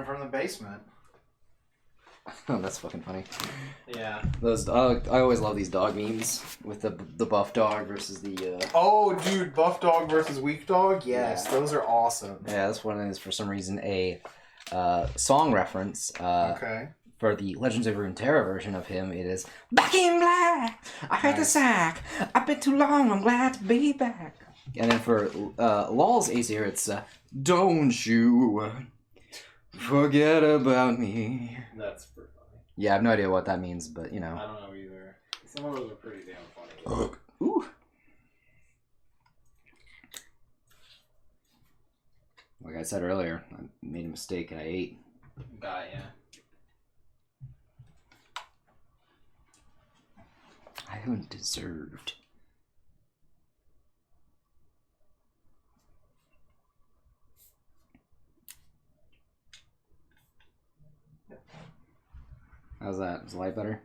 From the basement. Oh, that's fucking funny. Yeah. Those I always love these dog memes with the buff dog versus the. Oh, dude, buff dog versus weak dog. Yes, Yeah. those are awesome. Yeah, this one is for some reason a song reference. Okay. For the Legends of Runeterra version of him, it is back in black. I heard the sack. I've been too long. I'm glad to be back. And then for LOL's Azir, it's don't you forget about me. That's pretty funny. Yeah, I have no idea what that means, but you know. I don't know either. Some of those are pretty damn funny. Ooh. Like I said earlier, I made a mistake and I ate. Got ya. I haven't deserved. How's that? Is the light better?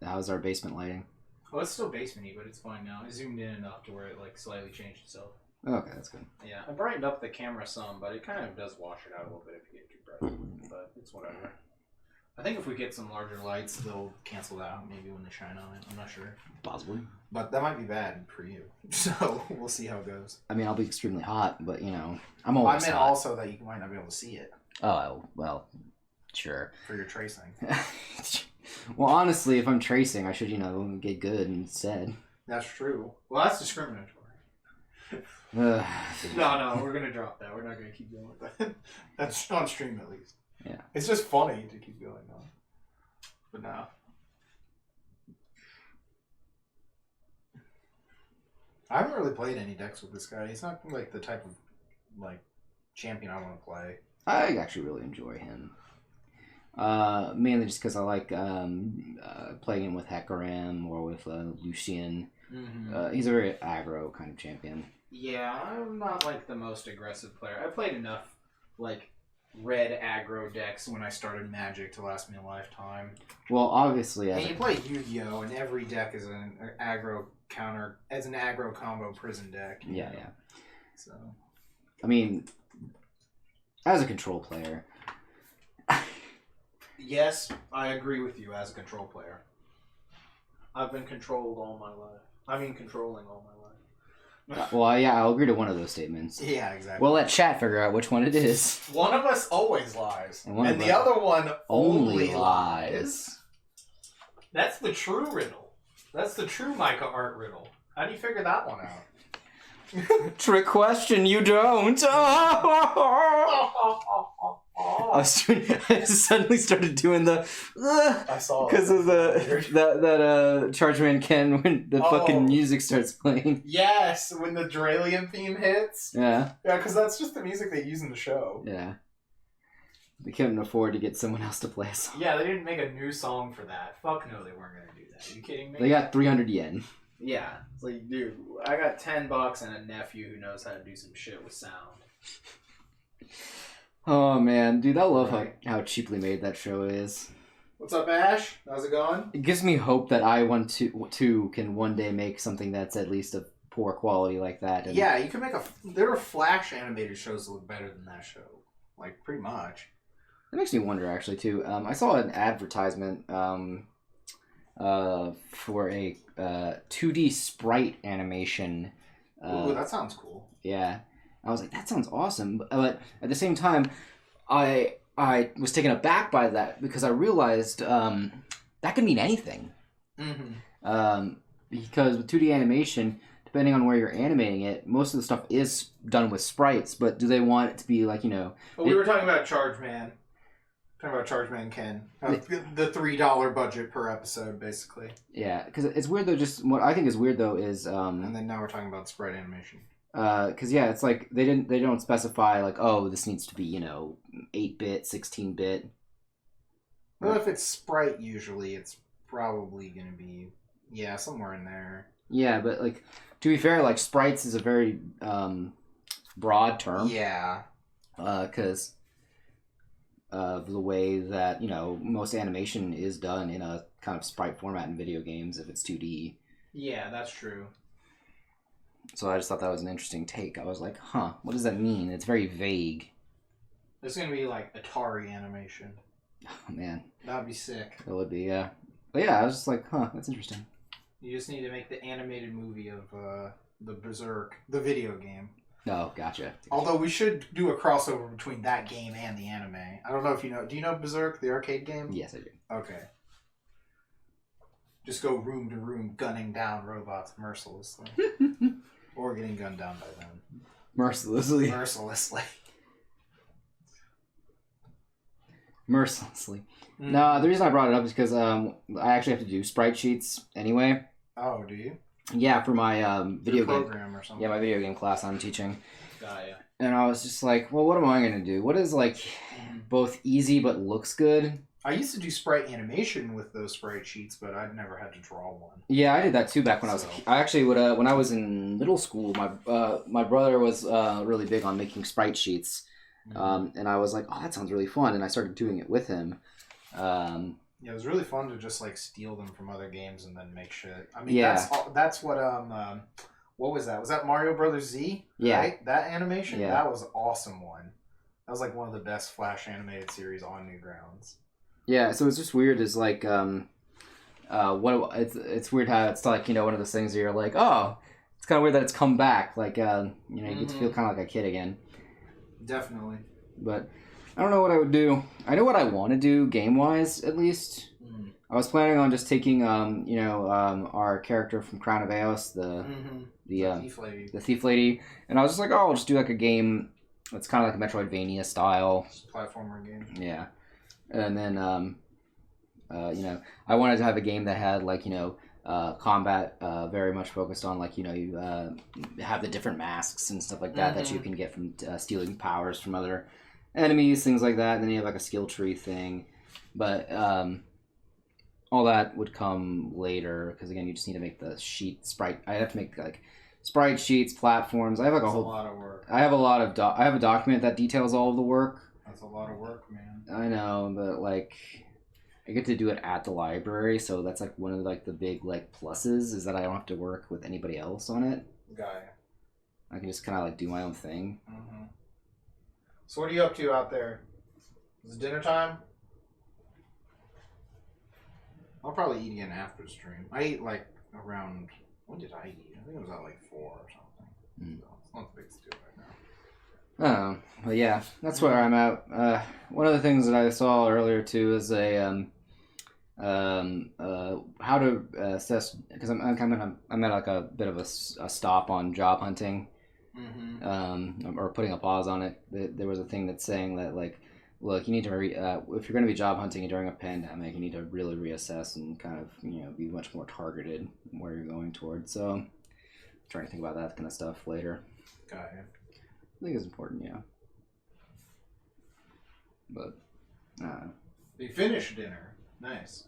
How's our basement lighting? Well, it's still basement-y, but it's fine now. I zoomed in enough to where it like slightly changed itself. Okay, that's good. Yeah, I brightened up the camera some, but it kind of does wash it out a little bit if you get too bright. But it's whatever. I think if we get some larger lights, they'll cancel that out maybe when they shine on it. I'm not sure. Possibly. But that might be bad for you. So we'll see how it goes. I mean, I'll be extremely hot, but you know, I'm always I meant hot. also that you might not be able to see it Oh, well, sure. for your tracing. Well, honestly, if I'm tracing, I should, you know, get good instead. That's true. Well, that's discriminatory. Ugh. No, we're gonna drop that. We're not gonna keep going with that. That's on stream at least. Yeah. It's just funny to keep going on. But no. I haven't really played any decks with this guy. He's not like the type of like champion I want to play. I actually really enjoy him. Mainly just because I like playing him with Hecarim or with Lucian. Mm-hmm. He's a very aggro kind of champion. Yeah, I'm not like the most aggressive player. I played enough like red aggro decks when I started Magic to last me a lifetime. Well, obviously, And you play Yu-Gi-Oh, and every deck is an aggro counter as an aggro combo prison deck. Yeah. So, I mean, as a control player, yes, I agree with you as a control player. I've been controlled all my life. I mean, controlling all my life. well, yeah, I'll agree to one of those statements. yeah, exactly. We'll let chat figure out which one it is. One of us always lies, And one and of the us other one only only lies. That's the true riddle. That's the true Maeca art riddle. How do you figure that one out? Trick question, you don't. I suddenly started doing the I saw because of that Chargeman Ken when the fucking music starts playing. Yes, when the Dralian theme hits. Yeah. Yeah, because that's just the music they use in the show. Yeah. They couldn't afford to get someone else to play a song. Yeah, they didn't make a new song for that. Fuck no, they weren't gonna do that. Are you kidding me? They got 300 yen. Yeah, it's like, dude, I got $10 and a nephew who knows how to do some shit with sound. Oh man, dude, I love how cheaply made that show is. What's up, Ash? How's it going? It gives me hope that I want to can one day make something that's at least of poor quality like that. And Yeah, you can make there are Flash animated shows that look better than that show. Like, pretty much. It makes me wonder, actually, too. I saw an advertisement for a 2D sprite animation. Ooh, that sounds cool. Yeah. I was like, that sounds awesome. But at the same time, I was taken aback by that because I realized that could mean anything. Mm-hmm. Because with 2D animation, depending on where you're animating it, most of the stuff is done with sprites, but do they want it to be like, you know... Well, we were talking about Chargeman. Talking about Chargeman Ken. The $3 budget per episode, basically. Yeah, because it's weird though, just... What I think is weird though is... and then now we're talking about sprite animation. Because yeah, it's like they don't specify like, oh, this needs to be, you know, 8-bit, 16-bit. Well, if it's sprite, usually it's probably going to be, yeah, somewhere in there. Yeah, but like, to be fair, like sprites is a very broad term. Yeah. Because of the way that, you know, most animation is done in a kind of sprite format in video games if it's 2D. Yeah, that's true. So I just thought that was an interesting take. I was like, huh, what does that mean? It's very vague. It's gonna be like Atari animation. Oh, man. That'd be sick. It would be, yeah. But yeah, I was just like, huh, that's interesting. You just need to make the animated movie of the Berserk, the video game. Oh, gotcha. Although we should do a crossover between that game and the anime. I don't know if you know. Do you know Berserk, the arcade game? Yes, I do. Okay. Just go room to room, gunning down robots mercilessly, or getting gunned down by them. Mercilessly. Mercilessly. No, the reason I brought it up is because I actually have to do sprite sheets anyway. Oh, do you? Yeah, for my video game program or something. Yeah, my video game class I'm teaching. Yeah. And I was just like, well, what am I going to do? What is like both easy but looks good? I used to do sprite animation with those sprite sheets, but I'd never had to draw one. Yeah, I did that too back when I was. I actually would when I was in middle school. My brother was really big on making sprite sheets, and I was like, oh, that sounds really fun, and I started doing it with him. Yeah, it was really fun to just like steal them from other games and then make shit. I mean, yeah. that's what what was that? Was that Mario Brothers Z? Yeah, right? That animation. Yeah. That was an awesome one. That was like one of the best Flash animated series on Newgrounds. Yeah, so it's just weird. Is like it's weird how it's like, you know, one of those things where you're like, oh, it's kind of weird that it's come back. Like you know, you get to feel kind of like a kid again. Definitely. But I don't know what I would do. I know what I want to do game wise, at least. I was planning on just taking our character from Crown of Eos, the thief lady, and I was just like, oh, I'll just do like a game that's kind of like a Metroidvania style platformer game. Yeah. And then, I wanted to have a game that had, like, combat very much focused on, like, you have the different masks and stuff like that that you can get from stealing powers from other enemies, things like that. And then you have, like, a skill tree thing. But all that would come later because, again, you just need to make the sheet sprite. I have to make, like, sprite sheets, platforms. I have, like, a lot of work. I have I have a document that details all of the work. That's a lot of work, man. I know, but like, I get to do it at the library, so that's like one of like the big like pluses is that I don't have to work with anybody else on it. I can just kind of like do my own thing. Mm-hmm. So what are you up to out there? Is it dinner time? I'll probably eat again after the stream. I ate like around, when did I eat? I think it was at like 4 or something. So it's not the big deal right now. Oh, well, yeah, that's where I'm at. One of the things that I saw earlier too is a how to assess, because I'm at like a bit of a stop on job hunting, or putting a pause on it. There was a thing that's saying that like, look, you need to if you're going to be job hunting during a pandemic, you need to really reassess and kind of be much more targeted where you're going towards. So, I'm trying to think about that kind of stuff later. Got it. I think it's important, yeah. But, we finished dinner. Nice.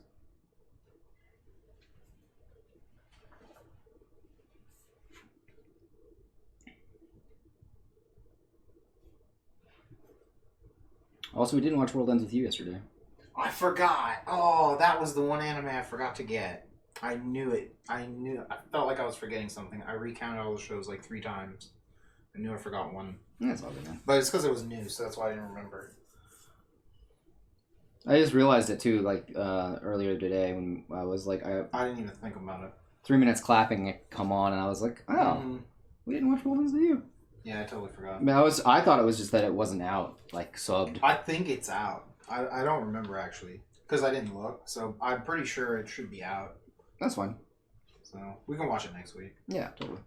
Also, we didn't watch World Ends With You yesterday. I forgot. Oh, that was the one anime I forgot to get. I knew it. I felt like I was forgetting something. I recounted all the shows like 3 times. I knew I forgot one. That's all good, man. But it's because it was new, so that's why I didn't remember. I just realized it too, like earlier today when I was like, I didn't even think about it. 3 minutes clapping it come on, and I was like, oh, we didn't watch World Ends With You. Yeah, I totally forgot. I mean, I thought it was just that it wasn't out, like subbed. I think it's out. I don't remember actually because I didn't look, so I'm pretty sure it should be out. That's fine. So we can watch it next week. Yeah, totally.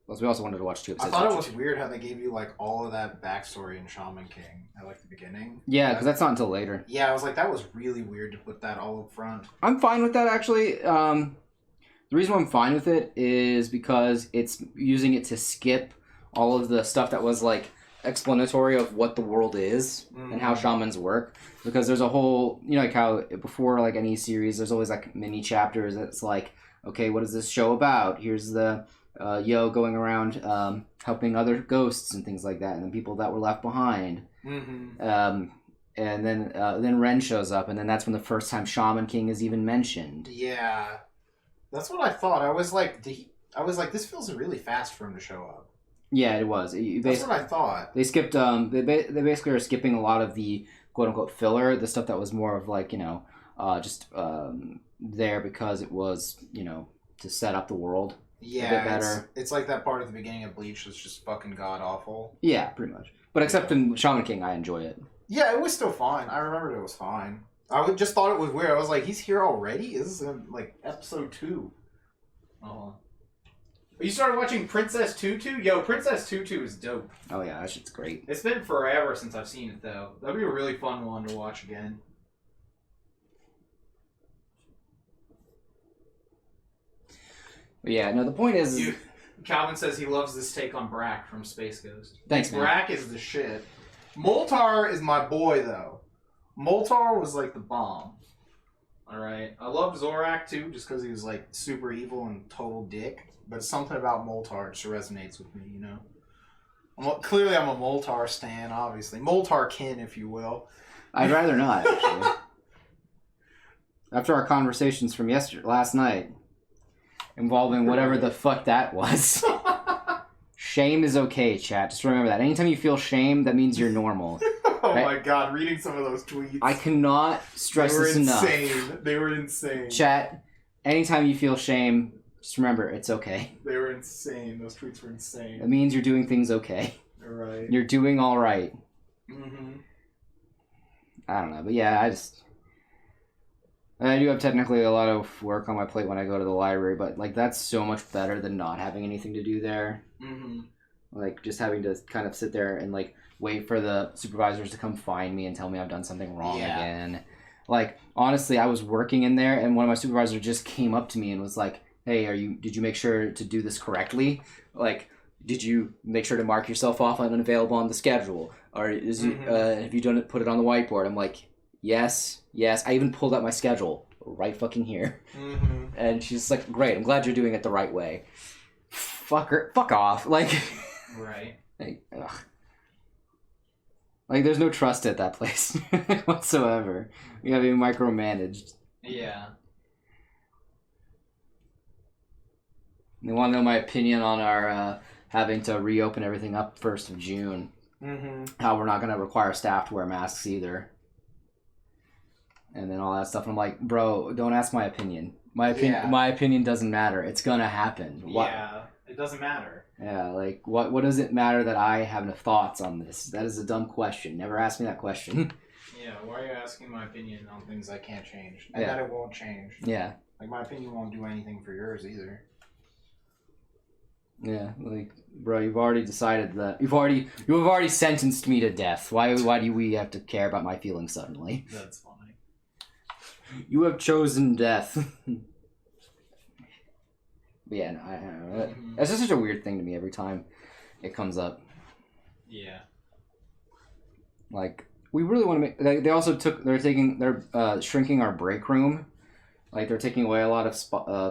Plus, we also wanted to watch 2 episodes. I thought it was weird how they gave you like all of that backstory in Shaman King at like the beginning. Yeah, because that's not until later. Yeah, I was like, that was really weird to put that all up front. I'm fine with that actually. The reason why I'm fine with it is because it's using it to skip all of the stuff that was like explanatory of what the world is and how shamans work. Because there's a whole, like how before like any series, there's always like mini chapters that's like, okay, what is this show about? Here's the Yo going around helping other ghosts and things like that, and then people that were left behind. And then Ren shows up, and then that's when the first time Shaman King is even mentioned. Yeah, that's what I thought. I was like, this feels really fast for him to show up. Yeah, it was. That's what I thought. They skipped. They basically are skipping a lot of the quote unquote filler, the stuff that was more of like just there because it was to set up the world a bit better. It's like that part at the beginning of Bleach was just fucking god awful. Yeah, pretty much. But except in Shaman King, I enjoy it. Yeah, it was still fine. I remembered it was fine. Just thought it was weird. I was like, he's here already? This is like episode 2. Oh. You started watching Princess Tutu? Yo, Princess Tutu is dope. Oh yeah, that shit's great. It's been forever since I've seen it though. That'd be a really fun one to watch again. But yeah, no, the point is... Calvin says he loves this take on Brack from Space Ghost. Thanks, man. Brack is the shit. Moltar is my boy, though. Moltar was like the bomb. Alright. I love Zorak, too, just because he was like super evil and total dick. But something about Moltar just resonates with me, you know? Clearly I'm a Moltar stan, obviously. Moltar kin, if you will. I'd rather not, actually. After our conversations from last night... involving whatever the fuck that was. Shame is okay, chat. Just remember that. Anytime you feel shame, that means you're normal. Oh right? My god, reading some of those tweets. I cannot stress this enough. They were insane. Chat, anytime you feel shame, just remember, it's okay. They were insane. Those tweets were insane. It means you're doing things okay. Right. You're doing alright. Mm-hmm. I don't know, but yeah, I do have technically a lot of work on my plate when I go to the library, but like that's so much better than not having anything to do there. Mm-hmm. Like just having to kind of sit there and like wait for the supervisors to come find me and tell me I've done something wrong again. Like honestly, I was working in there and one of my supervisors just came up to me and was like, "Hey, did you make sure to do this correctly? Like, did you make sure to mark yourself off on unavailable on the schedule, or have you done it? Put it on the whiteboard?" I'm like, Yes. I even pulled out my schedule right fucking here. Mm-hmm. And she's like, great, I'm glad you're doing it the right way. Fuck off. Like, right. Like, ugh. Like, there's no trust at that place whatsoever. You gotta be micromanaged. Yeah. They want to know my opinion on our having to reopen everything up 1st of June. Mm-hmm. How we're not going to require staff to wear masks either. And then all that stuff. I'm like, bro, don't ask my opinion. My opinion doesn't matter. It's gonna happen. Yeah, it doesn't matter. Yeah, like what does it matter that I have no thoughts on this? That is a dumb question. Never ask me that question. Yeah, why are you asking my opinion on things I can't change? And that it won't change. Yeah. Like my opinion won't do anything for yours either. Yeah, like, bro, you've already decided that you have already sentenced me to death. Why do we have to care about my feelings suddenly? That's funny. You have chosen death. But yeah, no, I don't know. That's just such a weird thing to me every time it comes up. Yeah. Like, we really want to make... They're shrinking our break room. Like, they're taking away a lot of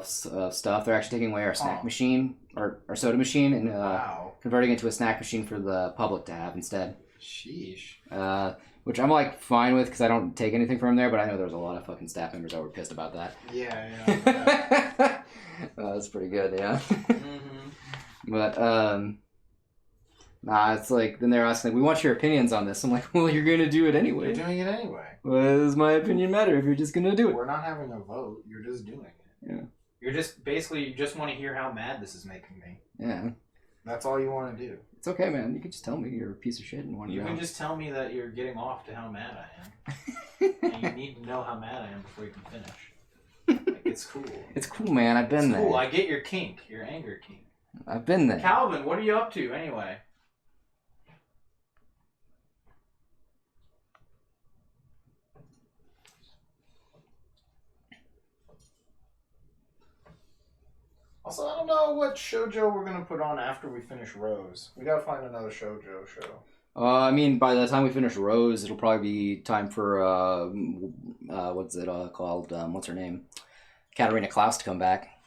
stuff. They're actually taking away our snack machine, or our soda machine, and converting it into a snack machine for the public to have instead. Sheesh. Which I'm, like, fine with, because I don't take anything from there, but I know there's a lot of fucking staff members that were pissed about that. Yeah. That's pretty good, yeah. Mm-hmm. But, nah, it's like, then they're asking, like, we want your opinions on this. I'm like, well, you're going to do it anyway. You're doing it anyway. What does my opinion matter if you're just going to do it? We're not having a vote. You're just doing it. Yeah. You're just, basically, you just want to hear how mad this is making me. Yeah. That's all you want to do. It's okay, man. You can just tell me you're a piece of shit and want to You can just tell me that you're getting off to how mad I am. And you need to know how mad I am before you can finish. Like, it's cool. It's cool, man. I've been there. Cool. I get your kink, your anger kink. I've been there. Calvin, what are you up to anyway? Also, I don't know what shoujo we're gonna put on after we finish Rose. We gotta find another shoujo show. I mean, by the time we finish Rose, it'll probably be time for what's it called? What's her name? Katarina Klaus to come back.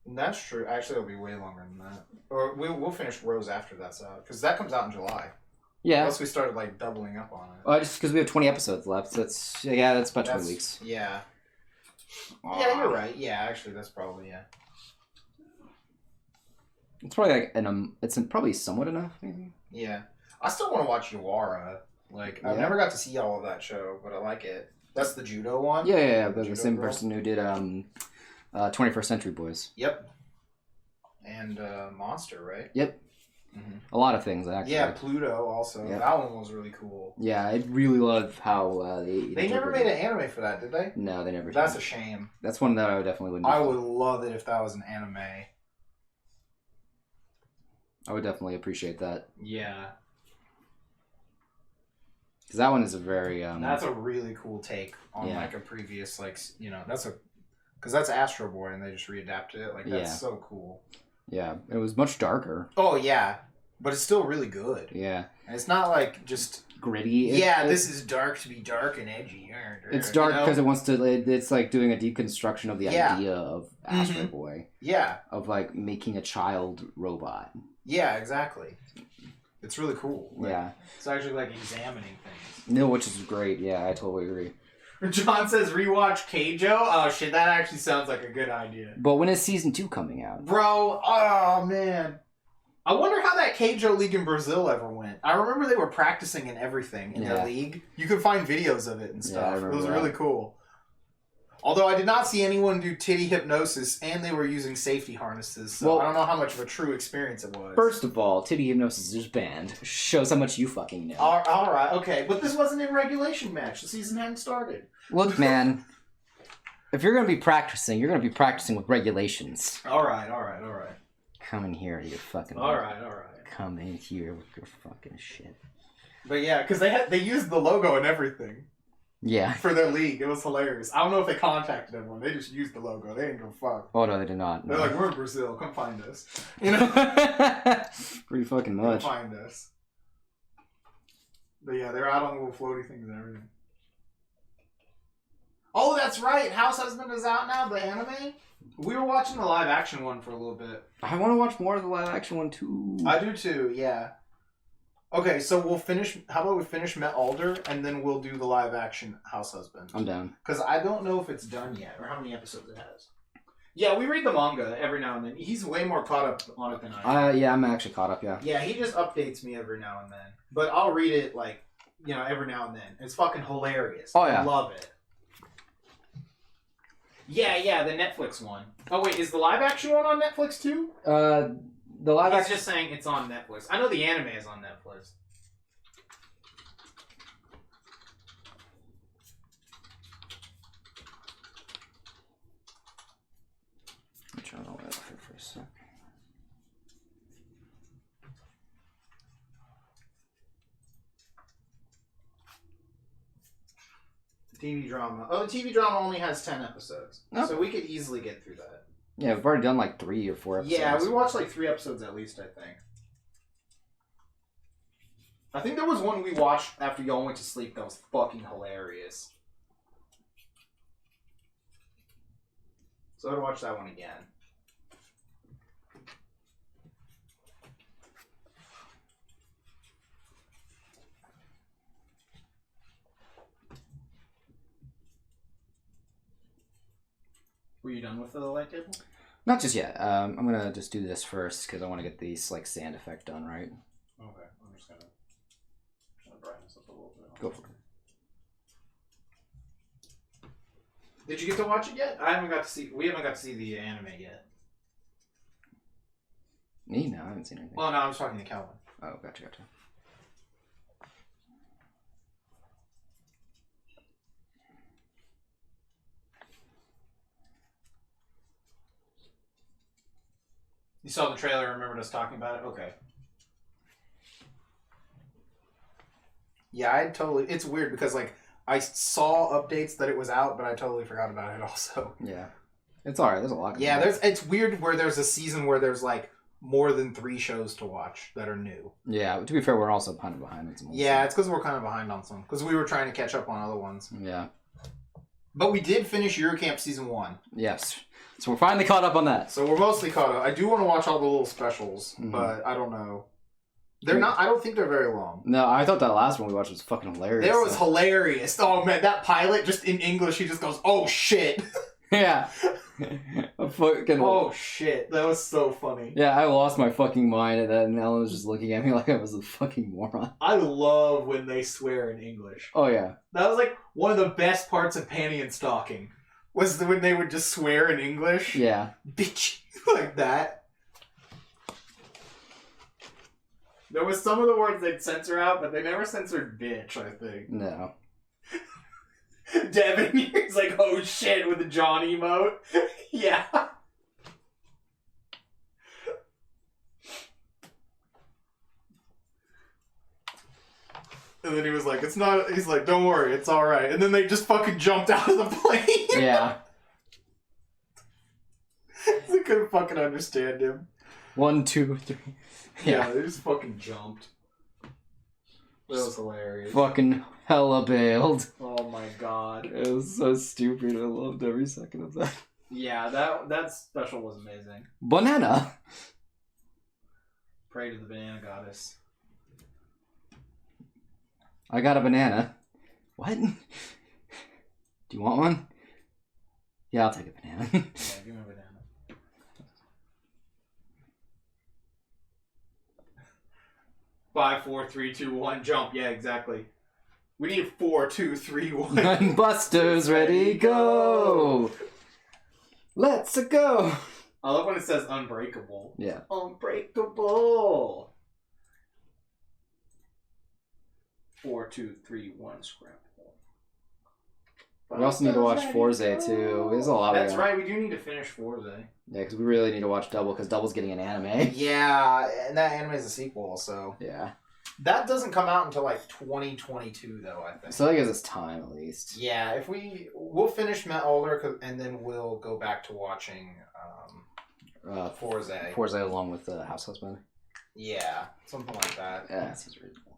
That's true. Actually, it'll be way longer than that. Or we'll finish Rose after that's out, because that comes out in July. Yeah. Unless we started like doubling up on it. Just because we have 20 episodes left. So that's about 20 weeks. Yeah. Yeah, you're right. Yeah, actually, that's probably It's probably like probably somewhat enough, maybe. Yeah. I still want to watch Yawara. Like, I've never got to see all of that show, but I like it. That's the judo one? Yeah. The same person who did 21st Century Boys. Yep. And Monster, right? Yep. Mm-hmm. A lot of things, actually. Yeah, Pluto also. Yep. That one was really cool. Yeah, I really love how they never made an anime for that, did they? No, they never did. That's a shame. That's one that I definitely wouldn't. I would love it if that was an anime. I would definitely appreciate that. Yeah. Because that one is a very... that's a really cool take on, like, a previous, like, that's a... Because that's Astro Boy, and they just readapted it. Like, that's so cool. Yeah, it was much darker. Oh, yeah. But it's still really good. Yeah. And it's not, like, just... Gritty. This is dark to be dark and edgy. It's dark because it wants to... It's, like, doing a deconstruction of the idea of Astro Boy. Yeah. Of, like, making a child robot. Yeah, exactly. It's really cool. Like, it's actually like examining things. No, which is great. Yeah, I totally agree. John says rewatch Keijo. Oh shit, that actually sounds like a good idea. But when is season 2 coming out? Bro, oh man. I wonder how that Keijo league in Brazil ever went. I remember they were practicing and everything in their league. You could find videos of it and stuff. It was really cool. Although I did not see anyone do titty hypnosis, and they were using safety harnesses, so I don't know how much of a true experience it was. First of all, titty hypnosis is banned. Shows how much you fucking know. Alright, okay. But this wasn't in regulation match. The season hadn't started. Look, man. If you're going to be practicing, you're going to be practicing with regulations. Alright. Come in here, you fucking... Alright. Come in here with your fucking shit. But yeah, because they used the logo and everything. Yeah. For their league. It was hilarious. I don't know if they contacted everyone. They just used the logo. They didn't give a fuck. Oh, no, they did not. They're like, we're in Brazil. Come find us. You know? Pretty fucking much. Come find us. But yeah, they're out on little floaty things and everything. Oh, that's right. House Husband is out now, the anime? We were watching the live action one for a little bit. I want to watch more of the live action one, too. I do, too, yeah. Okay, so we'll finish... How about we finish Met Alder, and then we'll do the live-action House Husband? I'm down. Because I don't know if it's done yet, or how many episodes it has. Yeah, we read the manga every now and then. He's way more caught up on it than I am. Yeah, I'm actually caught up, yeah. Yeah, he just updates me every now and then. But I'll read it, like, every now and then. It's fucking hilarious. Oh, yeah. I love it. Yeah, the Netflix one. Oh, wait, is the live-action one on Netflix, too? The live He's action... just saying it's on Netflix. I know the anime is on Netflix. I'm trying to wait for a sec. TV drama. Oh, the TV drama only has 10 episodes. Oh. So we could easily get through that. Yeah, we've already done like 3 or 4 episodes. Yeah, we watched like 3 episodes at least, I think. I think there was one we watched after y'all went to sleep that was fucking hilarious. So I'd watch that one again. Were you done with the light table? Not just yet. I'm gonna just do this first because I want to get these like sand effect done right. Okay, I'm just gonna brighten this up a little bit. Go for it. Did you get to watch it yet? We haven't got to see the anime yet. Me? No, I haven't seen anything. Well, no, I was talking to Calvin. Oh, gotcha. You saw the trailer, remembered us talking about it? Okay. Yeah, I totally... It's weird because, like, I saw updates that it was out, but I totally forgot about it also. Yeah. It's alright, there's a lot. Yeah, it's weird where there's a season where there's, like, more than 3 shows to watch that are new. Yeah, to be fair, we're also kind of behind on some. Yeah, it's because we're kind of behind on some. Because we were trying to catch up on other ones. Yeah. But we did finish Eurocamp Season 1. Yes. So we're finally caught up on that. So we're mostly caught up. I do want to watch all the little specials, but I don't know. They're not... I don't think they're very long. No, I thought that last one we watched was fucking hilarious. There was hilarious. Oh, man, that pilot, just in English, he just goes, oh, shit. Yeah. A fucking. Oh shit, that was so funny. Yeah, I lost my fucking mind at that, and Ellen was just looking at me like I was a fucking moron. I love when they swear in English. Oh yeah. That was like one of the best parts of Panty and Stalking. Was when they would just swear in English. Yeah. Bitch. Like that. There was some of the words they'd censor out, but they never censored bitch, I think. No. Devin, he's like, oh shit, with the John emote. Yeah. And then he was like, it's not, he's like, don't worry, it's alright. And then they just fucking jumped out of the plane. Yeah. They couldn't fucking understand him. 1, 2, 3. Yeah, they just fucking jumped. That was hilarious. Fucking hella bailed. Oh my god. It was so stupid. I loved every second of that. Yeah, that special was amazing. Banana. Pray to the banana goddess. I got a banana. What? Do you want one? Yeah, I'll take a banana. Yeah, give me a banana. 5, 4, 3, 2, 1, jump. Yeah, exactly. We need 4, 2, 3, 1. Gunbusters, ready, go! Let's go! I love when it says unbreakable. Yeah. Unbreakable. 4, 2, 3, 1, scrap. We also need to watch Forza too. There's a lot That's of right, we do need to finish Forza. Yeah, because we really need to watch Double, because Double's getting an anime. Yeah, and that anime is a sequel, so. Yeah. That doesn't come out until like 2022, though, I think. So that gives us time, at least. Yeah, if we'll finish Met Alder, and then we'll go back to watching Forza. Forza along with House Husband. Yeah, something like that. Yeah, that seems reasonable.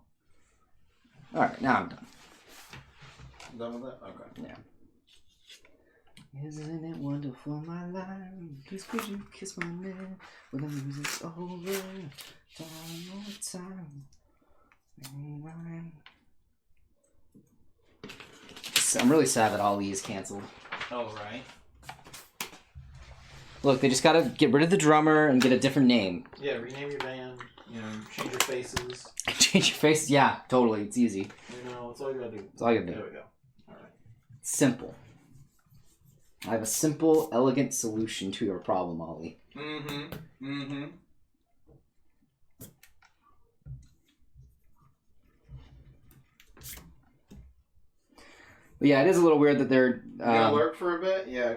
Alright, now I'm done. Done with it? Okay. Yeah. Isn't it wonderful, my life? Please could you kiss my neck when the music's over? Time. I'm really sad that Ali is canceled. Oh, right. Look, they just gotta get rid of the drummer and get a different name. Yeah, rename your band, change your faces. Change your face? Yeah, totally. It's easy. That's all you gotta do. That's all you gotta do. There we go. Alright. Simple. I have a simple, elegant solution to your problem, Ollie. But yeah, it is a little weird that they're... You gonna lurk for a bit? Yeah.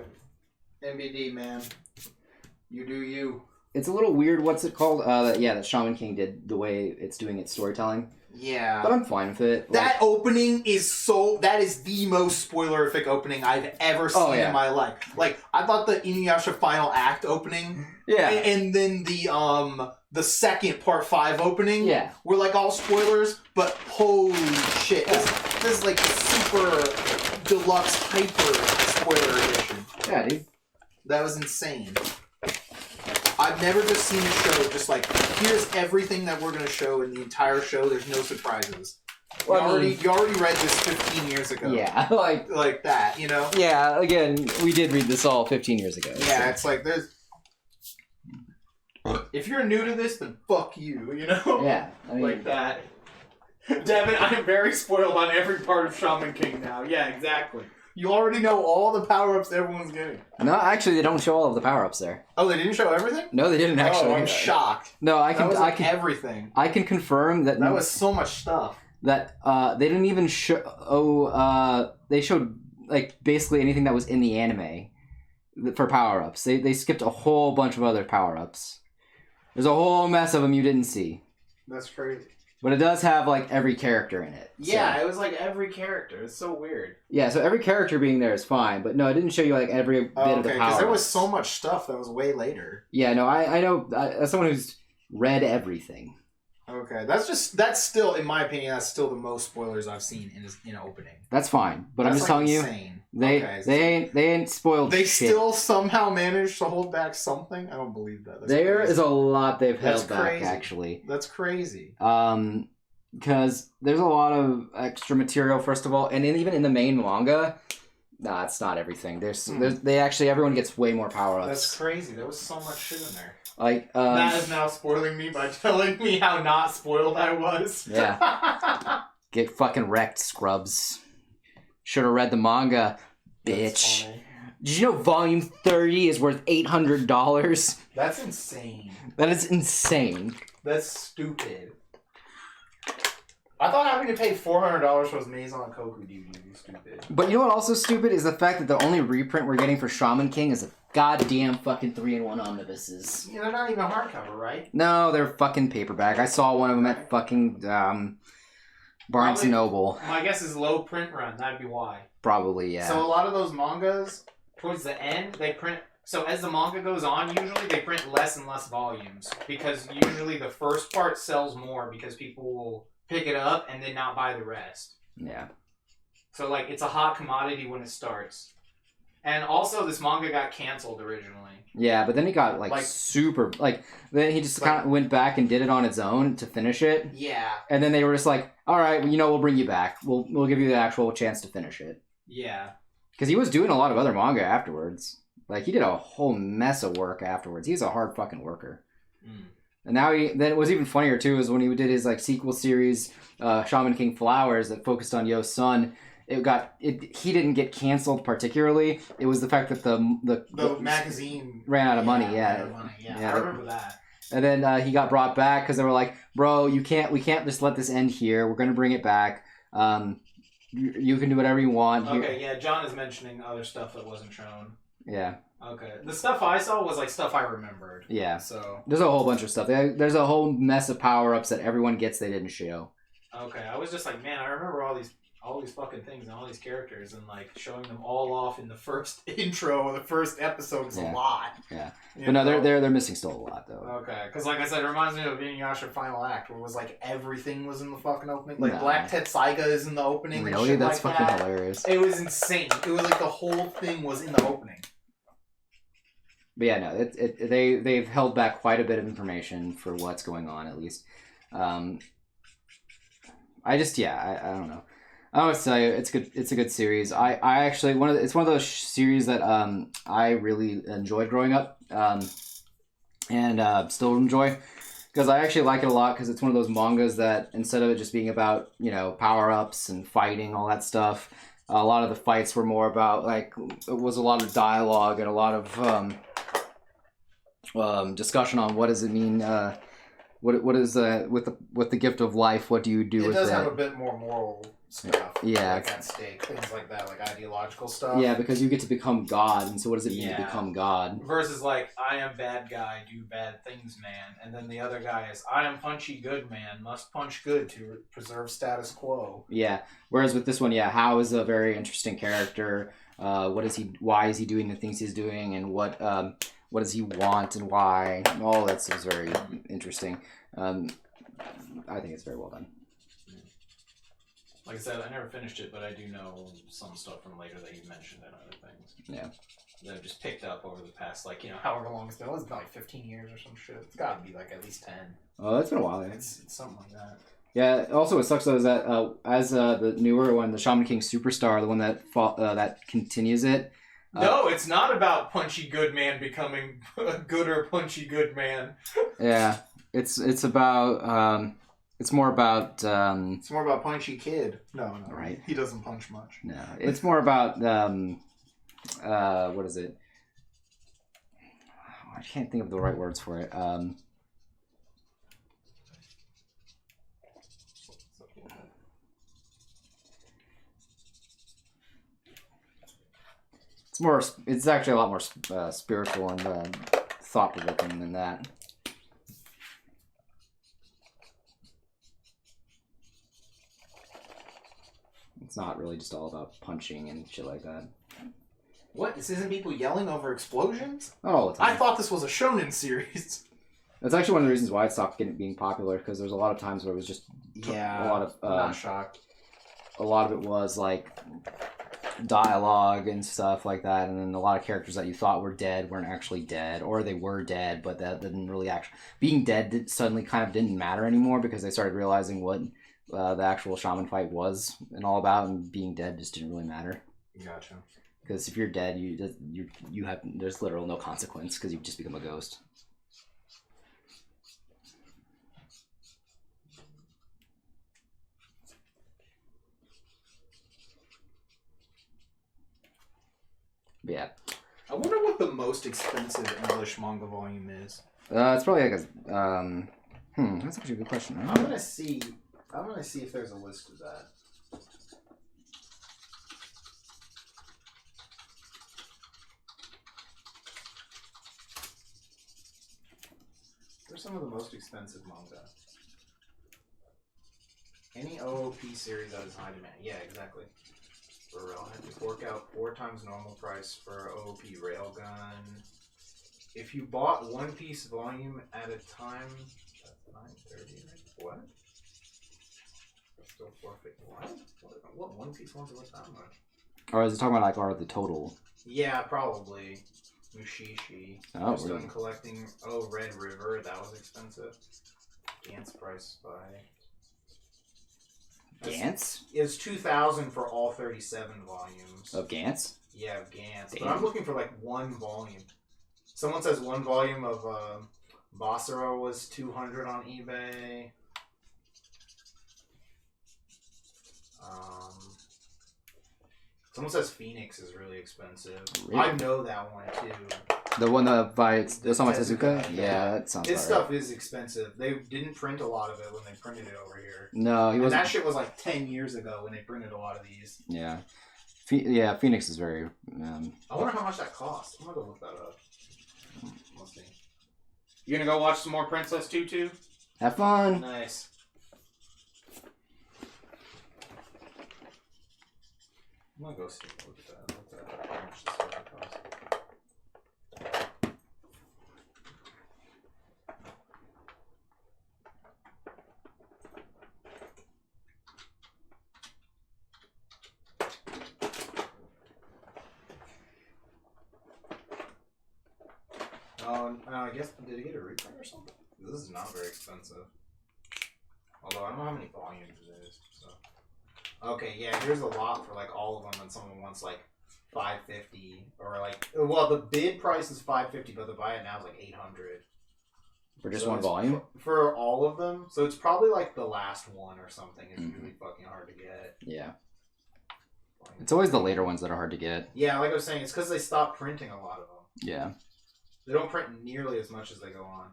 MBD, man. You do you. It's a little weird, what's it called? That Shaman King did, the way it's doing its storytelling. Yeah. But I'm fine with it. That opening is that is the most spoilerific opening I've ever seen in my life. Like, I thought the Inuyasha final act opening, and then the second part 5 opening, were like all spoilers, but holy shit. This is like super deluxe hyper spoiler edition. Yeah, dude. That was insane. I've never just seen a show just like, here's everything that we're going to show in the entire show. There's no surprises. Well, you already read this 15 years ago. Yeah, like that, Yeah, again, we did read this all 15 years ago. Yeah, so. It's like there's. If you're new to this, then fuck you. Yeah, I mean, like that. Devin, I am very spoiled on every part of Shaman King now. Yeah, exactly. You already know all the power-ups everyone's getting. No, actually, they don't show all of the power-ups there. Oh, they didn't show everything? No, they didn't actually. Oh, I'm shocked. No, I can everything. I can confirm that was so much stuff. That they didn't even show. They showed like basically anything that was in the anime for power-ups. They skipped a whole bunch of other power-ups. There's a whole mess of them you didn't see. That's crazy. But it does have, like, every character in it. Yeah, it was, like, every character. It's so weird. Yeah, so every character being there is fine, but no, it didn't show you, like, every bit of the power. Because there was so much stuff that was way later. Yeah, no, I know, as someone who's read everything. Okay, that's still, in my opinion, that's still the most spoilers I've seen in opening. That's fine, but I'm just telling insane. You, they ain't spoiled They shit. still somehow managed to hold back something? I don't believe that. There is a lot they've held back, actually. That's crazy. Because there's a lot of extra material, first of all, and even in the main manga, Nah, it's not everything. They actually everyone gets way more power ups. That's crazy. There was so much shit in there. Like Matt is now spoiling me by telling me how not spoiled I was. Yeah. Get fucking wrecked, scrubs. Should have read the manga, bitch. Did you know Volume 30 is worth $800? That's insane. That is insane. That's stupid. I thought having to pay $400 for Maison Koku DVD was stupid. But you know what also stupid is the fact that the only reprint we're getting for Shaman King is a goddamn fucking 3-in-1 omnibuses. Yeah, they're not even hardcover, right? No, they're fucking paperback. I saw one of them at fucking Barnes & Noble. My guess is low print run. That'd be why. Probably, yeah. So a lot of those mangas, Towards the end, they print... So as the manga goes on, usually they print less and less volumes. Because usually the first part sells more because people will pick it up and then not buy the rest. Yeah. So, like, it's a hot commodity when it starts. And also, this manga got canceled originally. Yeah, but then he got, like super... Like, then he just kind of went back and did it on its own to finish it. yeah. And then they were just like, all right, well, we'll bring you back. We'll give you the actual chance to finish it. Yeah. Because he was doing a lot of other manga afterwards. Like, he did a whole mess of work afterwards. He's a hard fucking worker. Mm. And now then it was even funnier, too, is when he did his, like, sequel series, Shaman King Flowers, that focused on Yo's son. He didn't get canceled particularly. It was the fact that the magazine ran out of money. Yeah, I remember that. And then he got brought back because they were like, "Bro, we can't just let this end here. We're gonna bring it back. You can do whatever you want." Okay, yeah. John is mentioning other stuff that wasn't shown. Yeah. Okay. The stuff I saw was like stuff I remembered. Yeah. So there's a whole bunch of stuff. There's a whole mess of power ups that everyone gets they didn't show. Okay, I was just like, man, I remember all these fucking things and all these characters, and like showing them all off in the first intro of the first episode is a lot. Yeah, but no, they're missing still a lot though. Okay, because like I said, it reminds me of Inuyasha Final Act, where it was like everything was in the fucking opening. Like Black Tetsaiga is in the opening. Really, and shit that's like fucking that. hilarious. It was insane. It was like the whole thing was in the opening. But yeah, no, they've held back quite a bit of information for what's going on at least. I don't know. I would tell you, it's good. It's a good series. I actually it's one of those series that I really enjoyed growing up, and still enjoy, because I actually like it a lot because it's one of those mangas that instead of it just being about power ups and fighting all that stuff, a lot of the fights were more about it was a lot of dialogue and a lot of discussion on what does it mean. What is with the gift of life? What do you do with it? It does have a bit more moral stuff. Yeah, at stake, things like that, like ideological stuff. Yeah, because you get to become God, and so what does it mean to become God? Versus I am bad guy, do bad things, man, and then the other guy is I am punchy good man, must punch good to preserve status quo. Yeah. Whereas with this one, Hao is a very interesting character. Why is he doing the things he's doing, and what does he want and why? All that stuff is very interesting. I think it's very well done. Like I said, I never finished it, but I do know some stuff from later that you mentioned and other things. Yeah. That I've just picked up over the past, however long it's been. It's been 15 years or some shit. It's got to be at least 10. Oh, it's been a while. It's something like that. Yeah. Also, what sucks though is that as the newer one, the Shaman King Superstar, the one that continues it. No, it's not about punchy good man becoming a gooder punchy good man. Yeah, it's about it's more about punchy kid. No, right. He doesn't punch much. No, it's more about what is it? I can't think of the right words for it. It's actually a lot more spiritual and thought-provoking than that. It's not really just all about punching and shit like that. What? This isn't people yelling over explosions? Not all the time. I thought this was a shonen series. That's actually one of the reasons why it stopped being popular, because there's a lot of times where it was just a lot of not shocked. A lot of it was dialogue and stuff like that, and then a lot of characters that you thought were dead weren't actually dead, or they were dead, but that didn't really actually being dead suddenly kind of didn't matter anymore because they started realizing what the actual shaman fight was and all about, and being dead just didn't really matter. Gotcha. Because if you're dead, you have there's literal no consequence because you just become a ghost. But yeah. I wonder what the most expensive English manga volume is. It's probably like a that's actually a good question. I'm gonna see if there's a list of that. Where's some of the most expensive manga? Any OOP series that is high demand. Yeah, exactly. For real. I had to fork out 4 times normal price for OOP Railgun. If you bought One Piece volume at a time, that's $9.30, right? What? That's still $4.50. What One Piece ones are worth that much? Or is it talking about like are the total? Yeah, probably. Mushishi. Oh, Just really? done collecting. Oh, Red River. That was expensive. Gantz price by. Gantz? It's 2,000 for all 37 volumes. Of Gantz? Yeah, of Gantz. Damn. But I'm looking for like one volume. Someone says one volume of Basara was 200 on eBay. Someone says Phoenix is really expensive. Really? I know that one too. The one that by Osamu Tezuka, Tezuka? Yeah, that sounds His about stuff right. is expensive. They didn't print a lot of it when they printed it over here. No, he And wasn't. that shit was like 10 years ago when they printed a lot of these. Yeah. Yeah, Phoenix is very... I wonder how much that costs. I'm gonna go look that up. Let's see. You gonna go watch some more Princess Tutu? Have fun! Nice. I'm gonna go see. Look at that. Look at that. How much this stuff costs. I guess, did it get a reprint or something? This is not very expensive. Although I don't know how many volumes it is. So. Okay, yeah, here's a lot for like all of them, and someone wants like $550 or like, well, the bid price is $550, but the buy it now is like $800 For just so one volume? for all of them. So it's probably like the last one or something. It's really fucking hard to get. Yeah. It's always the later ones that are hard to get. Yeah, like I was saying, it's because they stopped printing a lot of them. Yeah. They don't print nearly as much as they go on.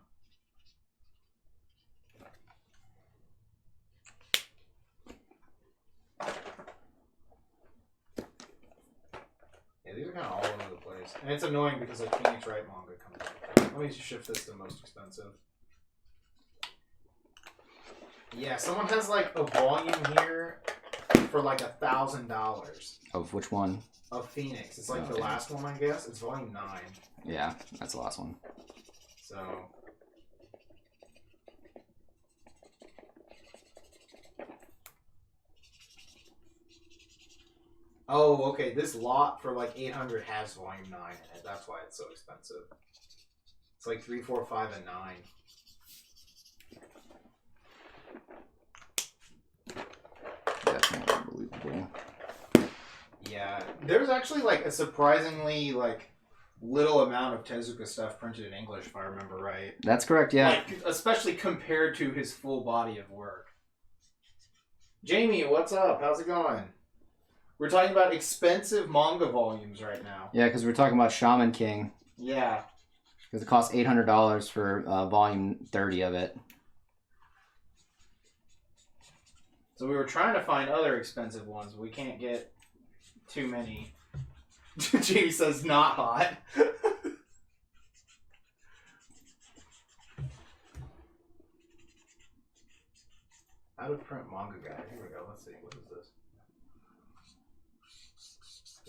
Yeah, these are kind of all over the place. And it's annoying because like Phoenix Wright manga comes out. Let me shift this to most expensive. Yeah, someone has like a volume here for like $1,000 Of which one? of Phoenix. It's like the Okay. last one, I guess. It's volume 9. Yeah, that's the last one. So. Oh, okay. This lot for like 800 has volume 9 in it. That's why it's so expensive. It's like 3, 4, 5, and 9. That's not unbelievable. Yeah, there's actually like a surprisingly like little amount of Tezuka stuff printed in English, if I remember right. That's correct, yeah. Like, especially compared to his full body of work. Jamie, what's up? How's it going? We're talking about expensive manga volumes right now. Yeah, because we're talking about Shaman King. Yeah. Because it costs $800 for volume 30 of it. So we were trying to find other expensive ones, but we can't get too many. Jamie says not hot. Out of print manga guide. Here we go. Let's see. What is this?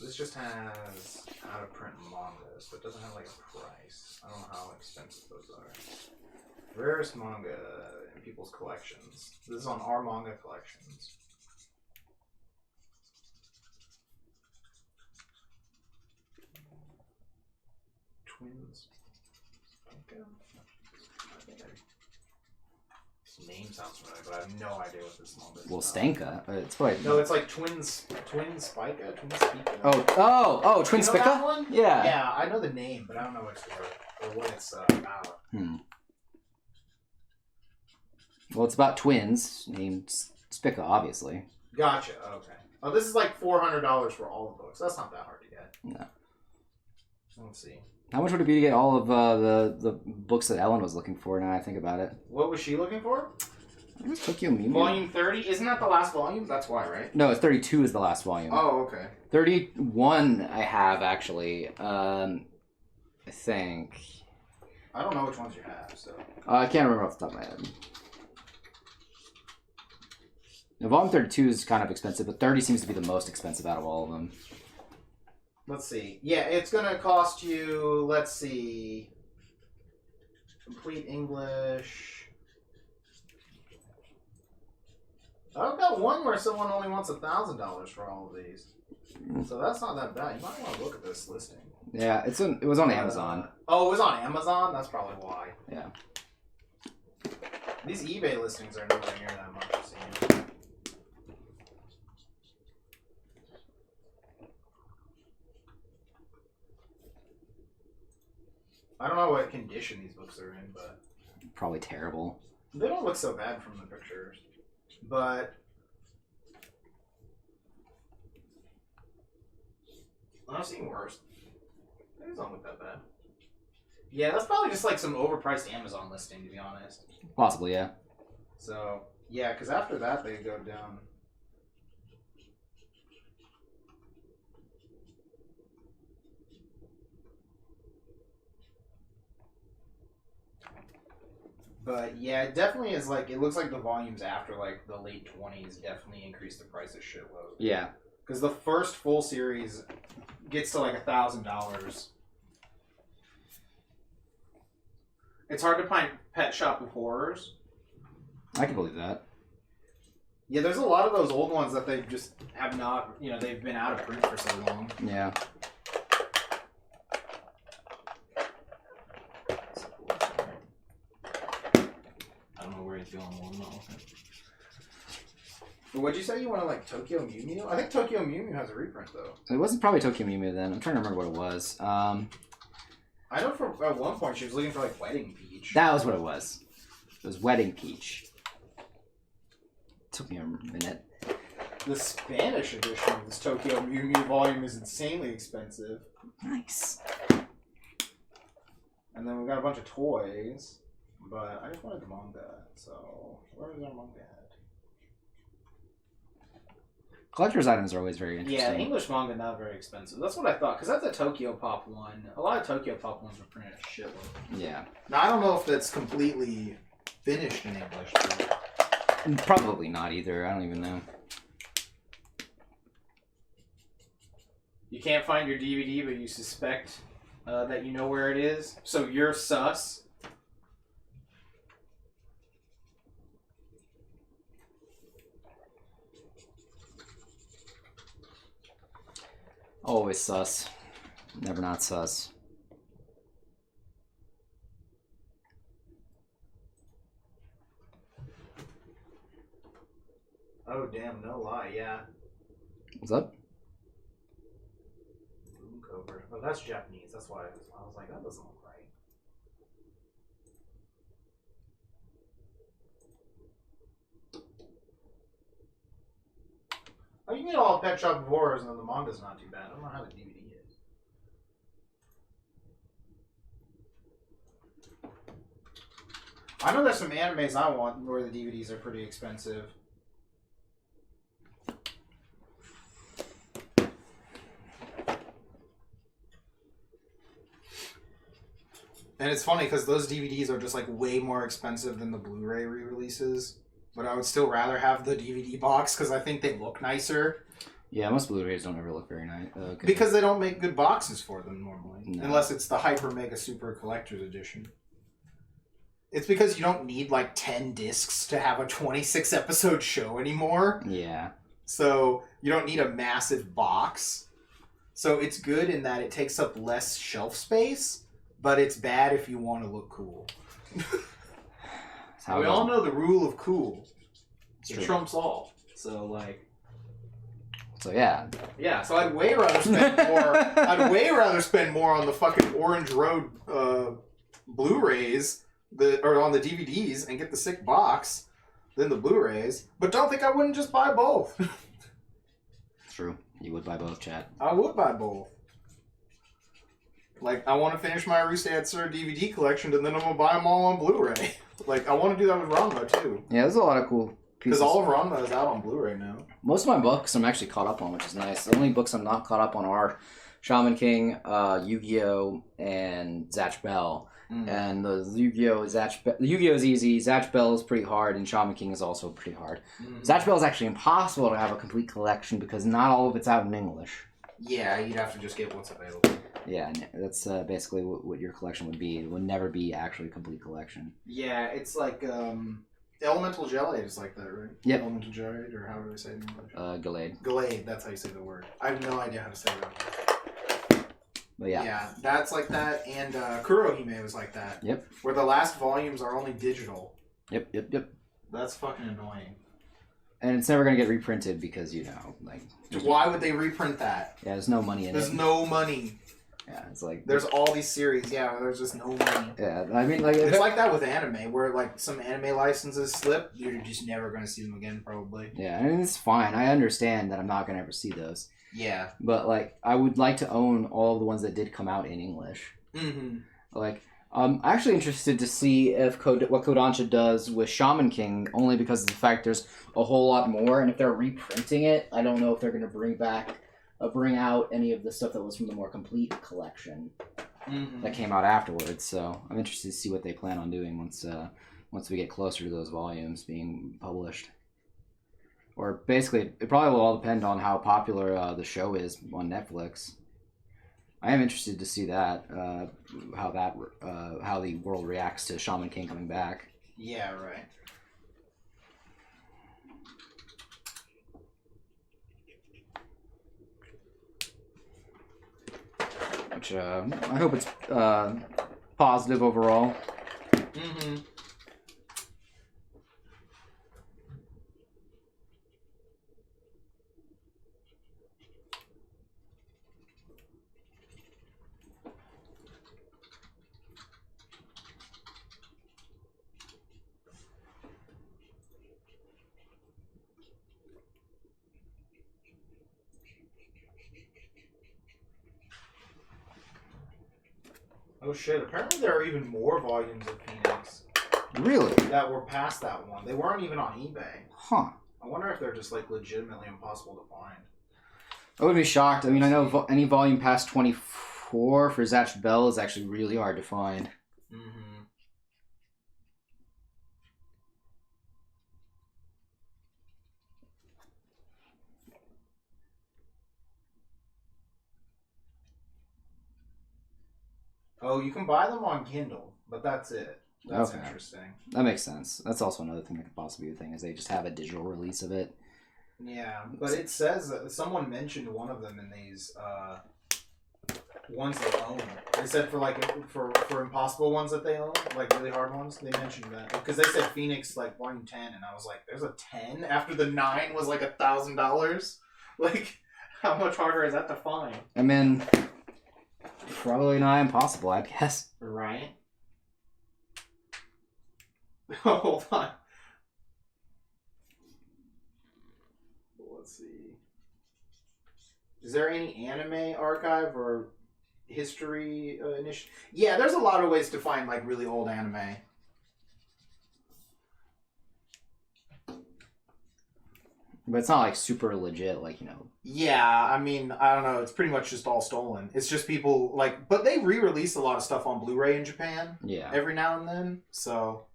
This just has out of print mangas, but doesn't have like a price. I don't know how expensive those are. Rarest manga in people's collections. This is on our manga collections. Twins. Okay. This name sounds familiar, but I have no idea what this small business Well, is. Stanka. It's probably... No, it's like Twin Spica? Twin Spica. Oh, Twin You know that Spica? one? Yeah. Yeah, I know the name, but I don't know what it's for, or what it's about. Well, it's about twins named Spica, obviously. Gotcha, okay. Oh, this is like $400 for all the books. That's not that hard to get. No. Let's see. How much would it be to get all of the books that Ellen was looking for, now I think about it? What was she looking for? I think it was Tokyo Mew Mew. Volume 30? Isn't that the last volume? That's why, right? No, it's 32 is the last volume. Oh, okay. 31 I have, actually. I think. I don't know which ones you have, so... I can't remember off the top of my head. Now, volume 32 is kind of expensive, but 30 seems to be the most expensive out of all of them. Let's see. Yeah, it's going to cost you, let's see... Complete English... I've got one where someone only wants $1,000 for all of these. So that's not that bad. You might want to look at this listing. Yeah, it was on Amazon. Oh, it was on Amazon? That's probably why. Yeah. These eBay listings are nowhere near that much, it seems. I don't know what condition these books are in, but... Probably terrible. They don't look so bad from the pictures. But... I've seen worse. These don't look that bad. Yeah, that's probably just like some overpriced Amazon listing, to be honest. Possibly, yeah. So, yeah, because after that they go down... But yeah, it definitely is like, it looks like the volumes after like the late 20s definitely increased the price a shitload. Yeah. Because the first full series gets to like $1,000. It's hard to find Pet Shop of Horrors. I can believe that. Yeah, there's a lot of those old ones that they just have not, you know, they've been out of print for so long. Yeah. I don't know where he's going. Well, no. What'd you say? You want to like Tokyo Mew Mew? I think Tokyo Mew Mew has a reprint though. It wasn't probably Tokyo Mew Mew then. I'm trying to remember what it was. I know at one point she was looking for like Wedding Peach. That was what it was. It was Wedding Peach. Took me a minute. The Spanish edition of this Tokyo Mew Mew volume is insanely expensive. Nice. And then we've got a bunch of toys, but I just wanted the manga, so where is our manga at? Collector's items are always very interesting. Yeah, English manga not very expensive. That's what I thought, because that's a Tokyo Pop one. A lot of Tokyo Pop ones are printed a shitload. Yeah. Now, I don't know if that's completely finished in English, but... Probably not either. I don't even know. You can't find your DVD, but you suspect that you know where it is, so you're sus. Always sus. Never not sus. Oh, damn, no lie, yeah. What's up? Boom cover. Oh, that's Japanese. That's why I was like, that doesn't look right. Oh, you can get all Pet Shop of Horrors, and then the manga's not too bad. I don't know how the DVD is. I know there's some animes I want where the DVDs are pretty expensive. And it's funny because those DVDs are just like way more expensive than the Blu-ray re-releases. But I would still rather have the DVD box because I think they look nicer. Yeah, most Blu-rays don't ever look very nice. Because they don't make good boxes for them normally. No. Unless it's the Hyper Mega Super Collector's Edition. It's because you don't need like 10 discs to have a 26 episode show anymore. Yeah. So you don't need a massive box. So it's good in that it takes up less shelf space, but it's bad if you want to look cool. That's how we it all goes. know the rule of cool. It's It true. trumps all. So like. So yeah, Yeah, so I'd way rather spend more. I'd way rather spend more on the fucking Orange Road Blu-rays, or on the DVDs, and get the sick box than the Blu-rays. But don't think I wouldn't just buy both. it's true. You would buy both, chat. I would buy both. Like, I want to finish my Restad Sir DVD collection, and then I'm gonna buy them all on Blu-ray. Like, I want to do that with Ranma too, Yeah, there's a lot of cool pieces. because all of Ranma is out on Blu-ray now. Most of my books I'm actually caught up on, which is nice. The only books I'm not caught up on are Shaman King, Yu-Gi-Oh, and Zatch Bell. And the Yu-Gi-Oh is easy. Zatch Bell is pretty hard, and Shaman King is also pretty hard. Zatch Bell is actually impossible to have a complete collection because not all of it's out in English. Yeah, you'd have to just get what's available. Yeah, and that's basically what your collection would be. It would never be actually a complete collection. Yeah, it's like Elemental Gelade is like that, right? Yep. Elemental Gelade, or how do they say it in English? Gallade. Glade, that's how you say the word. I have no idea how to say that. But yeah. Yeah, that's like that, and Kurohime was like that. Yep. Where the last volumes are only digital. Yep. That's fucking annoying. And it's never going to get reprinted because, like... Why would they reprint that? Yeah, there's no money in There's it. no money. Yeah, it's like... There's all these series, yeah, there's just no money. Yeah, I mean, like... It's like that with anime, where like some anime licenses slip, you're just never going to see them again, probably. Yeah, I mean, it's fine. I understand that I'm not going to ever see those. Yeah. But, like, I would like to own all of the ones that did come out in English. Mm-hmm. Like, I'm actually interested to see if what Kodansha does with Shaman King, only because of the fact there's a whole lot more, and if they're reprinting it, I don't know if they're going to bring out any of the stuff that was from the more complete collection that came out afterwards. So I'm interested to see what they plan on doing once we get closer to those volumes being published. Or basically, it probably will all depend on how popular the show is on Netflix. I am interested to see that, how the world reacts to Shaman King coming back. Yeah, right. Which I hope it's positive overall. Mm-hmm. Oh shit, apparently there are even more volumes of Phoenix Really? that were past that one. They weren't even on eBay. Huh. I wonder if they're just like legitimately impossible to find. I would be shocked. I mean, I know any volume past 24 for Zatch Bell is actually really hard to find. Mm-hmm. Oh, you can buy them on Kindle, but that's it. That's Okay. interesting. That makes sense. That's also another thing that could possibly be a thing, is they just have a digital release of it. Yeah, but it says that someone mentioned one of them in these ones they own. They said for impossible ones that they own, like really hard ones, they mentioned that because they said Phoenix like volume 10, and I was like, "There's a 10 after the 9 was like $1,000." Like, how much harder is that to find? I mean, probably not impossible, I guess. Right. Hold on. Let's see. Is there any anime archive or history initiative? Yeah, there's a lot of ways to find like really old anime. But it's not like super legit, like, Yeah, I mean, I don't know. It's pretty much just all stolen. It's just people like, but they re-release a lot of stuff on Blu-ray in Japan. Yeah. Every now and then. So,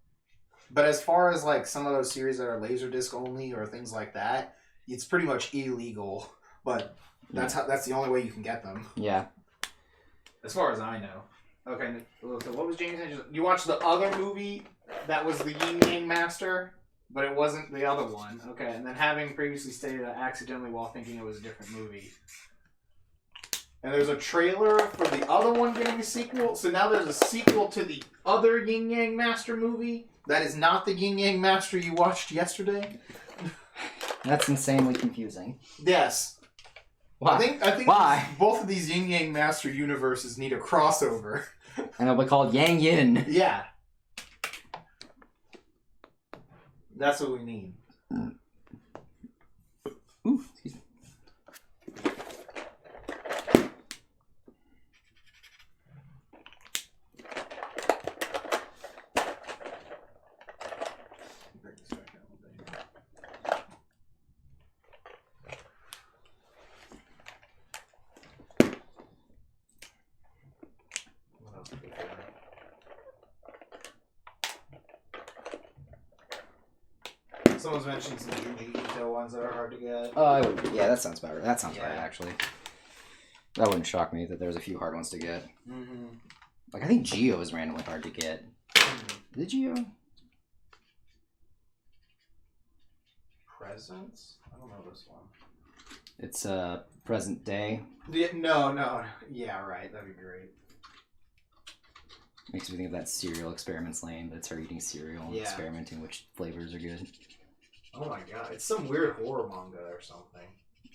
but as far as like some of those series that are Laserdisc only or things like that, it's pretty much illegal. But that's the only way you can get them. Yeah. As far as I know. Okay, so what was James? You watched the other movie that was the Yin Yang Master, but it wasn't the other one. Okay, and then having previously stated that accidentally while thinking it was a different movie. And there's a trailer for the other one getting a sequel. So now there's a sequel to the other Yin Yang Master movie That is not the Yin Yang Master you watched yesterday? That's insanely confusing. Yes. Why? I think Why? both of these Yin Yang Master universes need a crossover. And it'll be called Yang Yin. Yeah. That's what we need. Ooh, excuse me. Someone's mentioned some Junji Ito ones that are hard to get. Yeah, that sounds better. That sounds Yeah. right, actually. That wouldn't shock me that there's a few hard ones to get. Mm-hmm. Like, I think Geo is randomly hard to get. Is it Geo? Presents? I don't know this one. It's present day. Yeah, no. Yeah, right. That'd be great. Makes me think of that cereal experiments lane, but it's her eating cereal and Yeah. experimenting which flavors are good. Oh my god. It's some weird horror manga or something.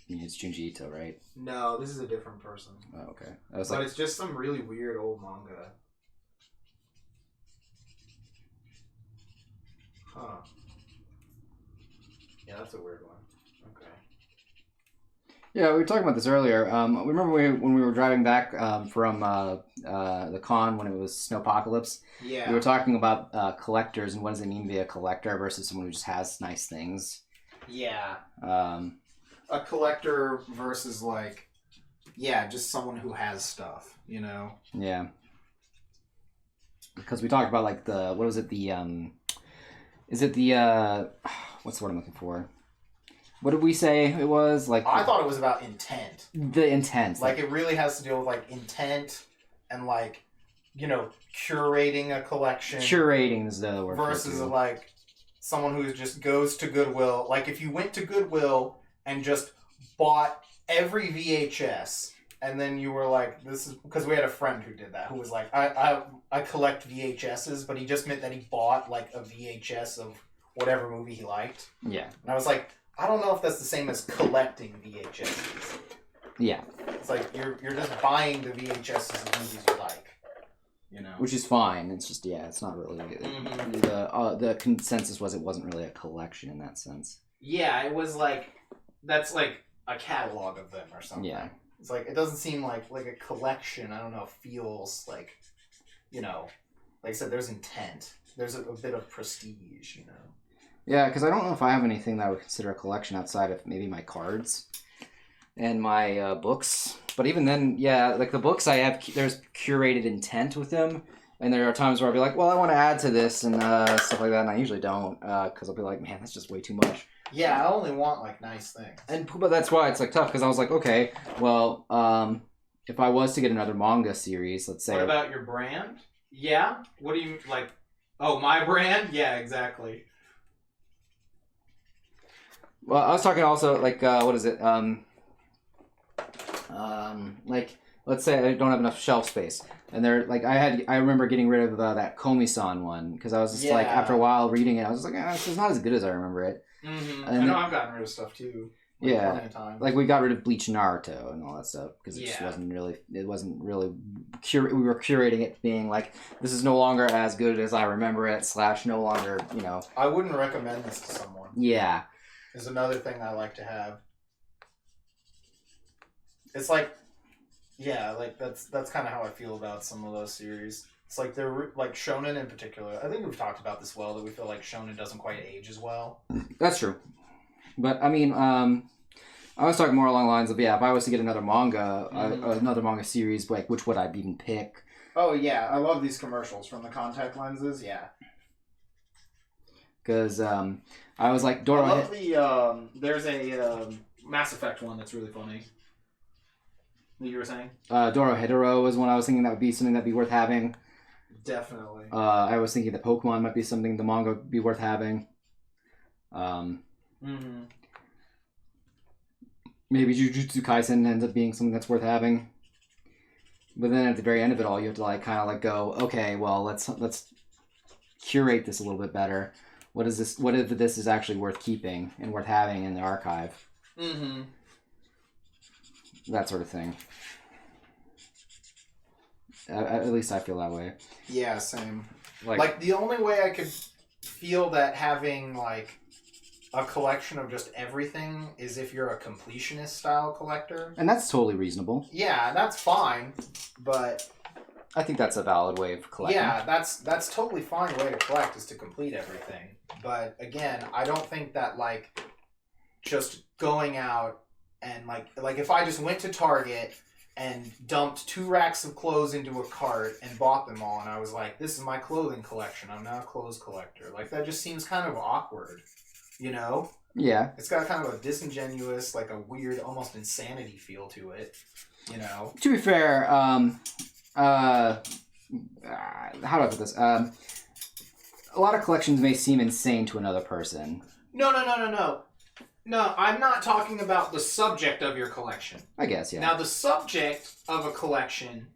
Yeah, it's Junji Ito, right? No, this is a different person. Oh, okay. I was But like, it's just some really weird old manga. Huh. Yeah, that's a weird one. Okay. yeah, we were talking about this earlier. Remember when we were driving back from the con when it was Snowpocalypse? Yeah. We were talking about collectors and what does it mean to be a collector versus someone who just has nice things. Yeah. Um, A collector versus like, yeah, just someone who has stuff, you know? yeah. Because we talked about like the, what was it, the, is it the, what's the word I'm looking for? What did we say it was? Like I thought it was about intent. the intent. Like, it really has to deal with, like, intent and, like, you know, curating a collection. Curating is the word. Versus, for it, too. like, someone who just goes to Goodwill. Like, if you went to Goodwill and just bought every VHS, and then you were like, this is... Because we had a friend who did that, who was like, I collect VHSs, but he just meant that he bought, like, a VHS of whatever movie he liked. Yeah. And I was like, I don't know if that's the same as collecting VHSs. Yeah. It's like you're just buying the VHSs of movies you like, you know. Which is fine. It's just it's not really the consensus was it wasn't really a collection in that sense. Yeah, it was like that's like a catalog of them or something. Yeah. It's like it doesn't seem like a collection. I don't know. Feels like, you know, like I said, there's intent. There's a bit of prestige, you know. Yeah, because I don't know if I have anything that I would consider a collection outside of maybe my cards and my books. But even then, yeah, like the books I have, there's curated intent with them. And there are times where I'll be like, well, I want to add to this and stuff like that. And I usually don't because I'll be like, man, that's just way too much. Yeah, I only want like nice things. But that's why it's like tough because I was like, okay, well, if I was to get another manga series, let's say. What about your brand? Yeah? What do you like? Oh, my brand? Yeah, exactly. Well, I was talking also like what is it? Like let's say I don't have enough shelf space, and they're like I remember getting rid of that Komi-san one because I was just like after a while reading it, I was just like this is not as good as I remember it. Mm-hmm. And I know I've gotten rid of stuff too. Like, yeah, plenty of times. like we got rid of Bleach Naruto and all that stuff because it just Yeah. wasn't really we were curating it being like this is no longer as good as I remember it / no longer I wouldn't recommend this to someone. yeah. Is another thing I like to have. It's like, yeah, like that's kind of how I feel about some of those series. It's like they're like Shonen in particular. I think we've talked about this well that we feel like Shonen doesn't quite age as well. That's true. But I mean, I was talking more along the lines of if I was to get another manga, another manga series, like which would I even pick? Oh yeah, I love these commercials from the contact lenses. Yeah, because I was like, I Dora. love the there's a Mass Effect one that's really funny. That you were saying? Doro Hedoro was one I was thinking that would be something that'd be worth having. Definitely. I was thinking that Pokemon might be something the manga would be worth having. Maybe Jujutsu Kaisen ends up being something that's worth having. But then at the very end of it all, you have to like kind of like go, okay, well let's curate this a little bit better. What is this? What if this is actually worth keeping and worth having in the archive? Mm-hmm. That sort of thing. At least I feel that way. Yeah, same. Like the only way I could feel that having like a collection of just everything is if you're a completionist style collector. And that's totally reasonable. Yeah, that's fine, but I think that's a valid way of collecting. yeah, that's totally fine way to collect is to complete everything. But again, I don't think that like just going out and like if I just went to Target and dumped 2 racks of clothes into a cart and bought them all, and I was like, this is my clothing collection, I'm now a clothes collector. Like, that just seems kind of awkward, you know? Yeah. It's got kind of a disingenuous, like a weird, almost insanity feel to it, you know? To be fair, how do I put this? A lot of collections may seem insane to another person. No. No, I'm not talking about the subject of your collection. I guess, yeah. Now, the subject of a collection,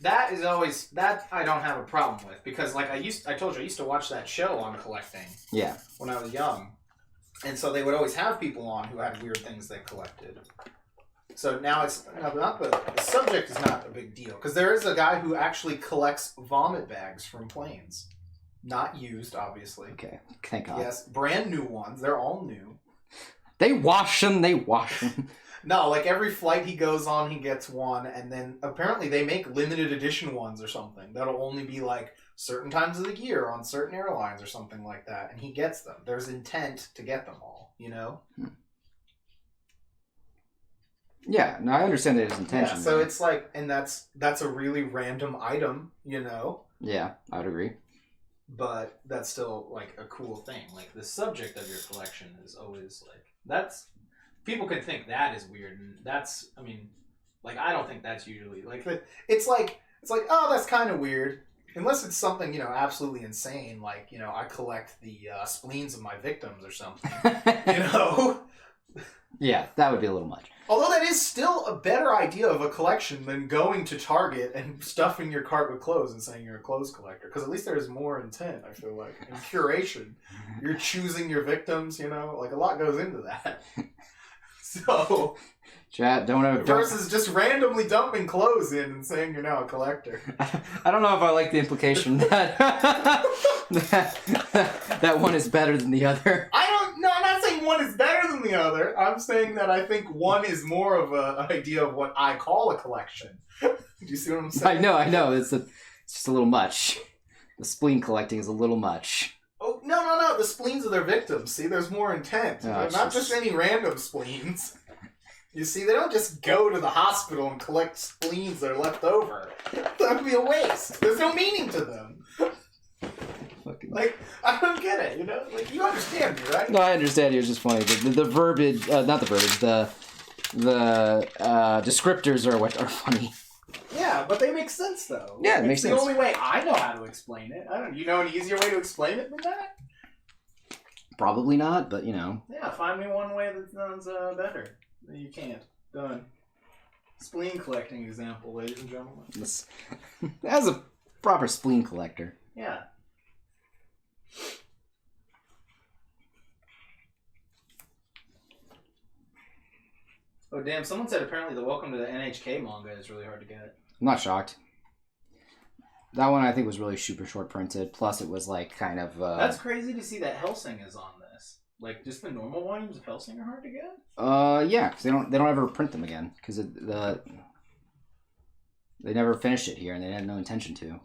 that is always, that I don't have a problem with. Because, like, I told you, I used to watch that show on collecting. Yeah. When I was young. And so they would always have people on who had weird things they collected. So now it's, not the subject is not a big deal. Because there is a guy who actually collects vomit bags from planes. Not used, obviously. Okay, thank God. Yes, brand new ones. They're all new. They wash them. No, like every flight he goes on, he gets one, and then apparently they make limited edition ones or something. That'll only be like certain times of the year on certain airlines or something like that, and he gets them. There's intent to get them all, you know? Yeah, no, I understand that his intention. Yeah, so it's like, and that's a really random item, you know? Yeah, I would agree. But that's still like a cool thing. Like the subject of your collection is always like, that's, people could think that is weird, and that's, I mean, like, I don't think that's usually, like, it's like, oh, that's kind of weird, unless it's something, you know, absolutely insane, like, you know, I collect the spleens of my victims or something, you know? Yeah, that would be a little much. Although that is still a better idea of a collection than going to Target and stuffing your cart with clothes and saying you're a clothes collector. Because at least there's more intent, I feel like, and curation. You're choosing your victims, you know? Like, a lot goes into that. So... Chat, don't versus just randomly dumping clothes in and saying you're now a collector. I don't know if I like the implication that that one is better than the other. I'm not saying one is better than the other. I'm saying that I think one is more of an idea of what I call a collection. Do you see what I'm saying? I know. It's just a little much. The spleen collecting is a little much. Oh, no. The spleens of their victims. See, there's more intent. Not just any random spleens. You see, they don't just go to the hospital and collect spleens that are left over. That would be a waste. There's no meaning to them. Like, I don't get it, you know? Like, you understand me, right? No, I understand. It was just funny. The verbiage, not the verbiage, the descriptors are what are funny. Yeah, but they make sense, though. Yeah, it makes sense. It's the only way I know how to explain it. You know an easier way to explain it than that? Probably not, but, you know. Yeah, find me one way that sounds better. You can't. Done. Spleen collecting example, ladies and gentlemen. As a proper spleen collector. Yeah. Oh, damn. Someone said apparently the Welcome to the NHK manga is really hard to get. I'm not shocked. That one I think was really super short printed. Plus it was like kind of... That's crazy to see that Hellsing is on this. Like, just the normal volumes of Hellsing are hard to get? Yeah, because they don't ever print them again. Because they never finished it here, and they had no intention to.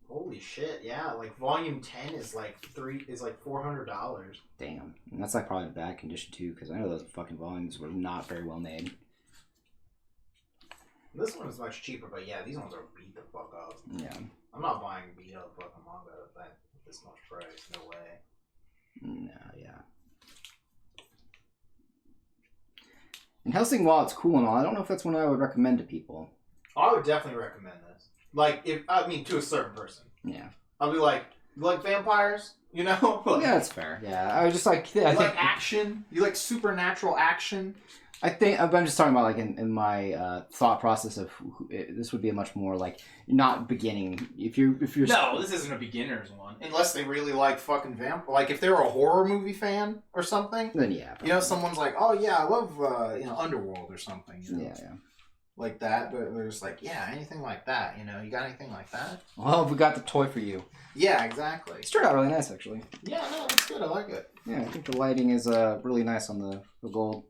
Holy shit! Yeah, like volume 10 is like $400. Damn, and that's like probably in bad condition too, because I know those fucking volumes were not very well made. This one is much cheaper, but yeah, these ones are beat the fuck up. Yeah. I'm not buying beat up fucking manga at this much price. No way. No, yeah. And Hellsing, while it's cool and all, I don't know if that's one I would recommend to people. I would definitely recommend this. Like, to a certain person. Yeah. I'll be like, You like vampires? You know? Like, Yeah, that's fair. Yeah, I was just like, you I think like action? You like supernatural action? I'm just talking about like in my thought process of this would be a much more like not beginning. If you're No, this isn't a beginner's one. Unless they really like fucking like if they're a horror movie fan or something. then yeah, You know, someone's like, oh yeah, I love Underworld or something. You know? yeah. Like that, but they're just like, yeah, anything like that. You know, you got anything like that? Well, we got the toy for you. Yeah, exactly. It's turned out really nice, actually. Yeah, no, it's good. I like it. Yeah, I think the lighting is really nice on the gold.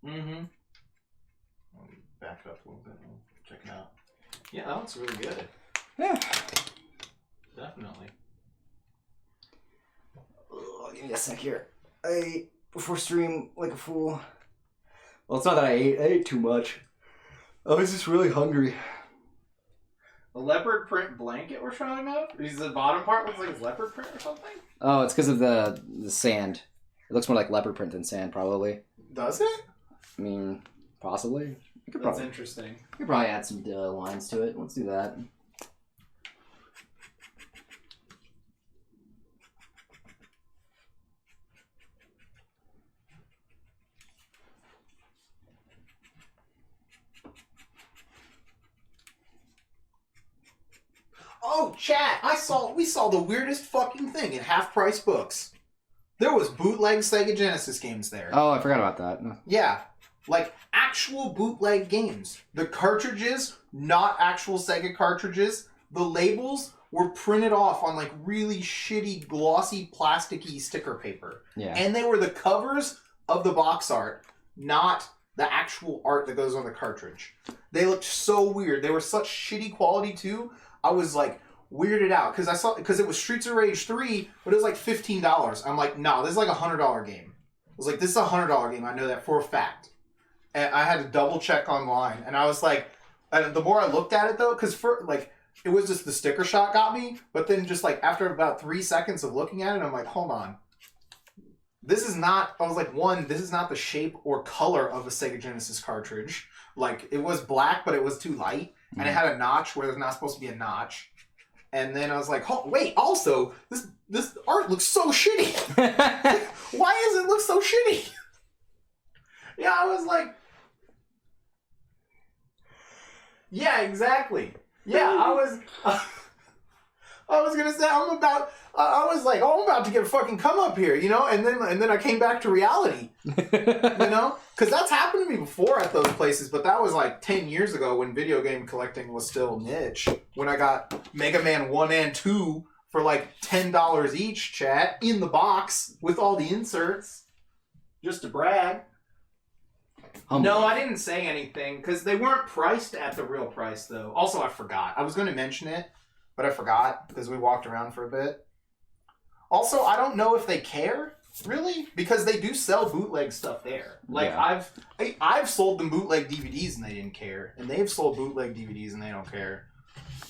Mm-hmm. Let me back it up a little bit and check it out. Yeah, that looks really good. Yeah. Definitely. Give me a sec here. I ate before stream like a fool. Well, it's not that I ate too much. I was just really hungry. The leopard print blanket we're showing up? Is the bottom part looks like leopard print or something? Oh, it's because of the sand. It looks more like leopard print than sand, probably. Does it? I mean, possibly. That's interesting. We could probably add some lines to it. Let's do that. Oh, chat! We saw the weirdest fucking thing in Half Price Books. There was bootleg Sega Genesis games there. Oh, I forgot about that. Yeah. Like, actual bootleg games. The cartridges, not actual Sega cartridges. The labels were printed off on, like, really shitty, glossy, plasticky sticker paper. Yeah. And they were the covers of the box art, not the actual art that goes on the cartridge. They looked so weird. They were such shitty quality, too. I was, like, weirded out. Because it was Streets of Rage 3, but it was, like, $15. I'm like, nah, this is, like, a $100 game. I was like, this is a $100 game. I know that for a fact. And I had to double check online, and I was like, and the more I looked at it though, because it was just the sticker shot got me, but then just like after about 3 seconds of looking at it, I'm like, hold on, this is not. I was like, this is not the shape or color of a Sega Genesis cartridge. Like it was black, but it was too light, and it had a notch where there's not supposed to be a notch. And then I was like, oh, wait, also this art looks so shitty. Why does it look so shitty? Yeah, I was like. Yeah, exactly. Yeah, I was gonna say I'm about to get a fucking come up here, you know, and then I came back to reality, you know, because that's happened to me before at those places, but that was like 10 years ago when video game collecting was still niche. When I got Mega Man 1 and 2 for like $10 each, chat, in the box with all the inserts, just to brag. No, I didn't say anything, because they weren't priced at the real price, though. Also, I forgot. I was going to mention it, but I forgot, because we walked around for a bit. Also, I don't know if they care, really, because they do sell bootleg stuff there. Like, Yeah. I've sold them bootleg DVDs, and they didn't care. And they've sold bootleg DVDs, and they don't care.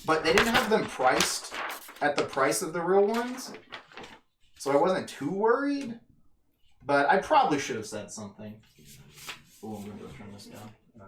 But they didn't have them priced at the price of the real ones, so I wasn't too worried. But I probably should have said something. Oh, I'm going to go turn this down.